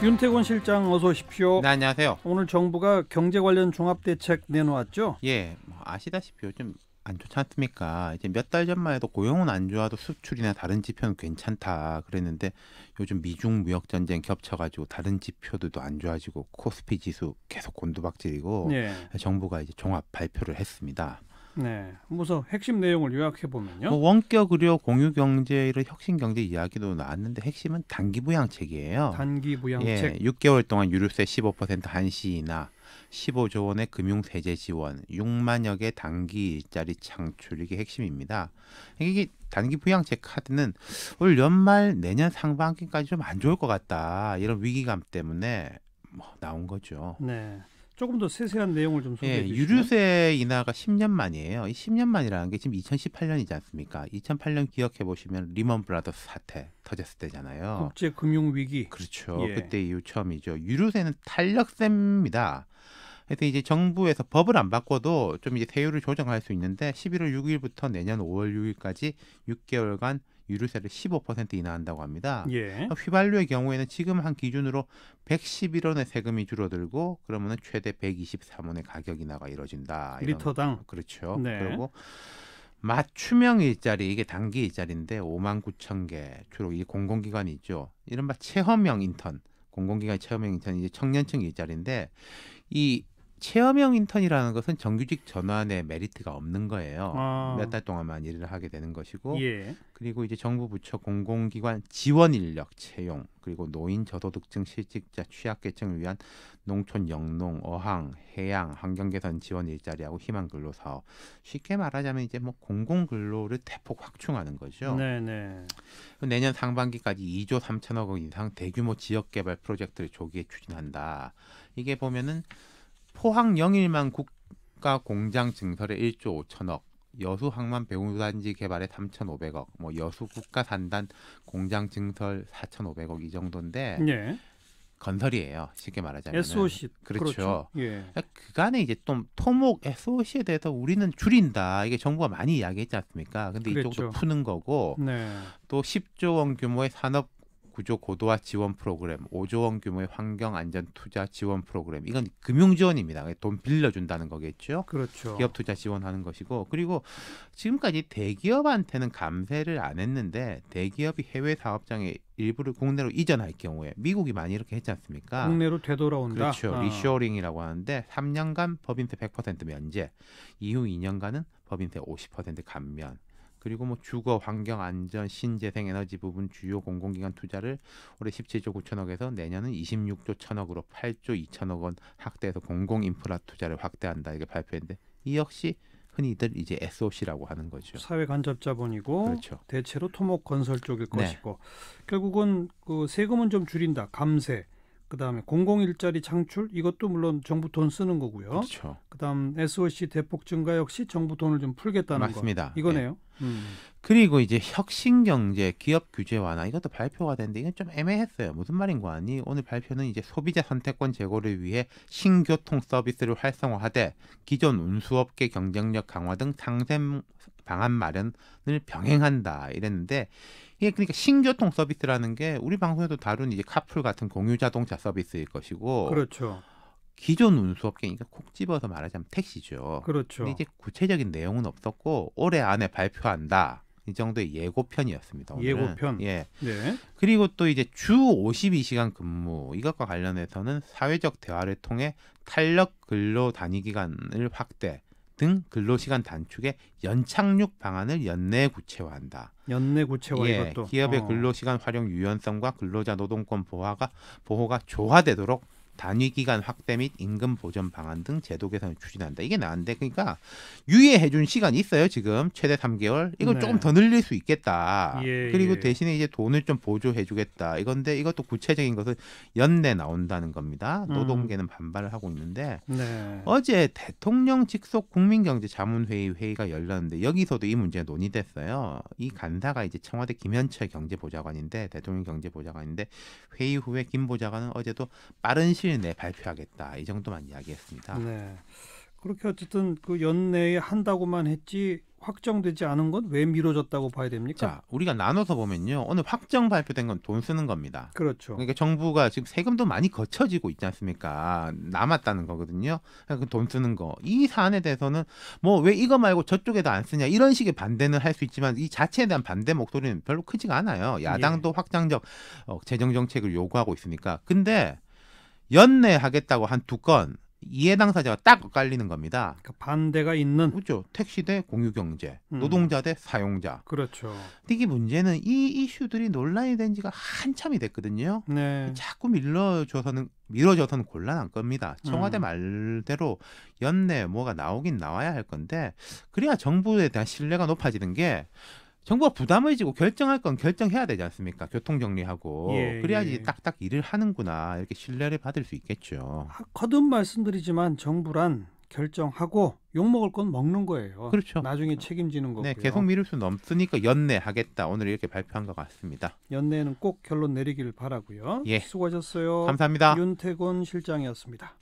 윤태곤 실장 어서 오십시오. 네, 안녕하세요. 오늘 정부가 경제 관련 종합대책 내놓았죠? 예, 아시다시피 요즘 안 좋지 않습니까? 이제 몇 달 전만 해도 고용은 안 좋아도 수출이나 다른 지표는 괜찮다 그랬는데 요즘 미중 무역 전쟁 겹쳐가지고 다른 지표들도 안 좋아지고 코스피 지수 계속 곤두박질이고 네. 정부가 이제 종합 발표를 했습니다. 네. 우선 핵심 내용을 요약해 보면요. 원격 의료 공유 경제 이런 혁신 경제 이야기도 나왔는데 핵심은 단기 부양책이에요. 단기 부양책. 6개월 동안 유류세 15% 한시 인하, 15조 원의 금융 세제 지원, 6만여 개 단기 일자리 창출 이게 핵심입니다. 이게 단기 부양책 카드는 올 연말 내년 상반기까지 좀 안 좋을 것 같다 이런 위기감 때문에 나온 거죠. 네. 조금 더 세세한 내용을 좀 소개해 주시죠. 유류세 인하가 10년 만이에요. 이 10년 만이라는 게 지금 2018년이지 않습니까? 2008년 기억해 보시면 리먼 브라더스 사태 터졌을 때잖아요. 국제 금융 위기. 그렇죠. 예. 그때 이후 처음이죠. 유류세는 탄력세입니다. 그래서 이제 정부에서 법을 안 바꿔도 좀 이제 세율을 조정할 수 있는데 11월 6일부터 내년 5월 6일까지 6개월간 유류세를 15% 인하한다고 합니다. 예. 휘발유의 경우에는 지금 한 기준으로 111원의 세금이 줄어들고 그러면 최대 123원의 가격 인하가 이루어진다. 리터당. 그렇죠. 네. 그리고 맞춤형 일자리 이게 단기 일자리인데 59,000개 주로 이 공공기관이 있죠. 이른바 체험형 인턴 공공기관 체험형 인턴 이제 청년층 일자리인데 이 체험형 인턴이라는 것은 정규직 전환에 메리트가 없는 거예요. 몇 달 동안만 일을 하게 되는 것이고 예. 그리고 이제 정부 부처 공공기관 지원 인력 채용 그리고 노인 저소득층 실직자 취약계층을 위한 농촌 영농 어항 해양 환경 개선 지원 일자리하고 희망 근로 사업 쉽게 말하자면 이제 뭐 공공 근로를 대폭 확충하는 거죠. 네네. 내년 상반기까지 2조 3천억 원 이상 대규모 지역 개발 프로젝트를 조기에 추진한다. 이게 보면은 포항 영일만 국가 공장 증설에 1조 5천억, 여수 항만 배우단지 개발에 3,500억, 뭐 여수 국가 산단 공장 증설 4,500억 이 정도인데 예. 건설이에요. 쉽게 말하자면. SOC. 그렇죠. 예. 그간에 이제 좀 토목 SOC에 대해서 우리는 줄인다. 이게 정부가 많이 이야기했지 않습니까? 근데 그랬죠. 이쪽도 푸는 거고 네. 또 10조 원 규모의 산업 구조 고도화 지원 프로그램, 5조 원 규모의 환경 안전 투자 지원 프로그램. 이건 금융 지원입니다. 돈 빌려준다는 거겠죠. 그렇죠. 기업 투자 지원하는 것이고 그리고 지금까지 대기업한테는 감세를 안 했는데 대기업이 해외 사업장에 일부를 국내로 이전할 경우에 미국이 많이 이렇게 했지 않습니까? 국내로 되돌아온다. 그렇죠. 리쇼링이라고 하는데 3년간 법인세 100% 면제, 이후 2년간은 법인세 50% 감면. 그리고 뭐 주거, 환경, 안전, 신재생 에너지 부분 주요 공공기관 투자를 올해 17조 9천억에서 내년은 26조 1천억으로 8조 2천억 원 확대해서 공공 인프라 투자를 확대한다 이게 발표인데 이 역시 흔히들 이제 SOC라고 하는 거죠. 사회 간접 자본이고 그렇죠. 대체로 토목 건설 쪽일 네. 것이고 결국은 그 세금은 좀 줄인다. 감세. 그다음에 공공 일자리 창출 이것도 물론 정부 돈 쓰는 거고요. 그렇죠. 그다음 SOC 대폭 증가 역시 정부 돈을 좀 풀겠다는 맞습니다. 거. 이거네요. 그리고 이제 혁신 경제, 기업 규제 완화 이것도 발표가 됐는데 이건 좀 애매했어요. 무슨 말인 거 아니? 오늘 발표는 이제 소비자 선택권 제고를 위해 신교통 서비스를 활성화하되 기존 운수업계 경쟁력 강화 등 상생 방안 마련을 병행한다 이랬는데 이게 그러니까 신교통 서비스라는 게 우리 방송에도 다룬 이제 카풀 같은 공유 자동차 서비스일 것이고 그렇죠. 기존 운수업계니까 콕 집어서 말하자면 택시죠. 그렇죠. 근데 이제 구체적인 내용은 없었고 올해 안에 발표한다. 이 정도의 예고편이었습니다. 오늘은. 예고편. 예. 네. 그리고 또 이제 주 52시간 근무 이것과 관련해서는 사회적 대화를 통해 탄력 근로 단위 기간을 확대 등 근로시간 단축의 연착륙 방안을 연내에 구체화한다. 연내 구체화 예, 이것도. 기업의 근로시간 활용 유연성과 근로자 노동권 보호가 조화되도록 단위 기간 확대 및 임금 보전 방안 등 제도 개선을 추진한다. 이게 나은데 그러니까 유예해 준 시간이 있어요. 지금 최대 3개월. 이걸 네. 조금 더 늘릴 수 있겠다. 예, 그리고 예. 대신에 이제 돈을 좀 보조해 주겠다. 이건데 이것도 구체적인 것은 연내 나온다는 겁니다. 노동계는 반발을 하고 있는데 네. 어제 대통령 직속 국민경제자문회의 회의가 열렸는데 여기서도 이 문제가 논의됐어요. 이 간사가 이제 청와대 김현철 경제보좌관인데 대통령 경제보좌관인데 회의 후에 김 보좌관은 어제도 빠른 시일 내에 발표하겠다 이 정도만 이야기했습니다. 네. 그렇게 어쨌든 그 연내에 한다고만 했지 확정되지 않은 건 왜 미뤄졌다고 봐야 됩니까? 자, 우리가 나눠서 보면요. 오늘 확정 발표된 건 돈 쓰는 겁니다. 그렇죠. 그러니까 정부가 지금 세금도 많이 거쳐지고 있지 않습니까? 남았다는 거거든요. 그러니까 그 돈 쓰는 거. 이 사안에 대해서는 뭐 왜 이거 말고 저쪽에도 안 쓰냐 이런 식의 반대는 할 수 있지만 이 자체에 대한 반대 목소리는 별로 크지가 않아요. 야당도 확장적 재정 정책을 요구하고 있으니까. 근데 연내하겠다고 한 두 건 이해 당사자가 딱 엇갈리는 겁니다. 그러니까 반대가 있는. 그렇죠. 택시 대 공유경제, 음. 노동자 대 사용자. 그렇죠. 이게 문제는 이 이슈들이 논란이 된 지가 한참이 됐거든요. 네. 자꾸 밀어줘서는 곤란한 겁니다. 청와대 말대로 연내 뭐가 나오긴 나와야 할 건데 그래야 정부에 대한 신뢰가 높아지는 게 정부가 부담을 지고 결정할 건 결정해야 되지 않습니까? 교통 정리하고 예, 그래야지 예. 딱딱 일을 하는구나 이렇게 신뢰를 받을 수 있겠죠. 거듭 말씀드리지만 정부란 결정하고 욕먹을 건 먹는 거예요. 그렇죠. 나중에 책임지는 거고요. 네, 계속 미룰 수는 없으니까 연내하겠다. 오늘 이렇게 발표한 것 같습니다. 연내에는 꼭 결론 내리길 바라고요. 예. 수고하셨어요. 감사합니다. 윤태곤 실장이었습니다.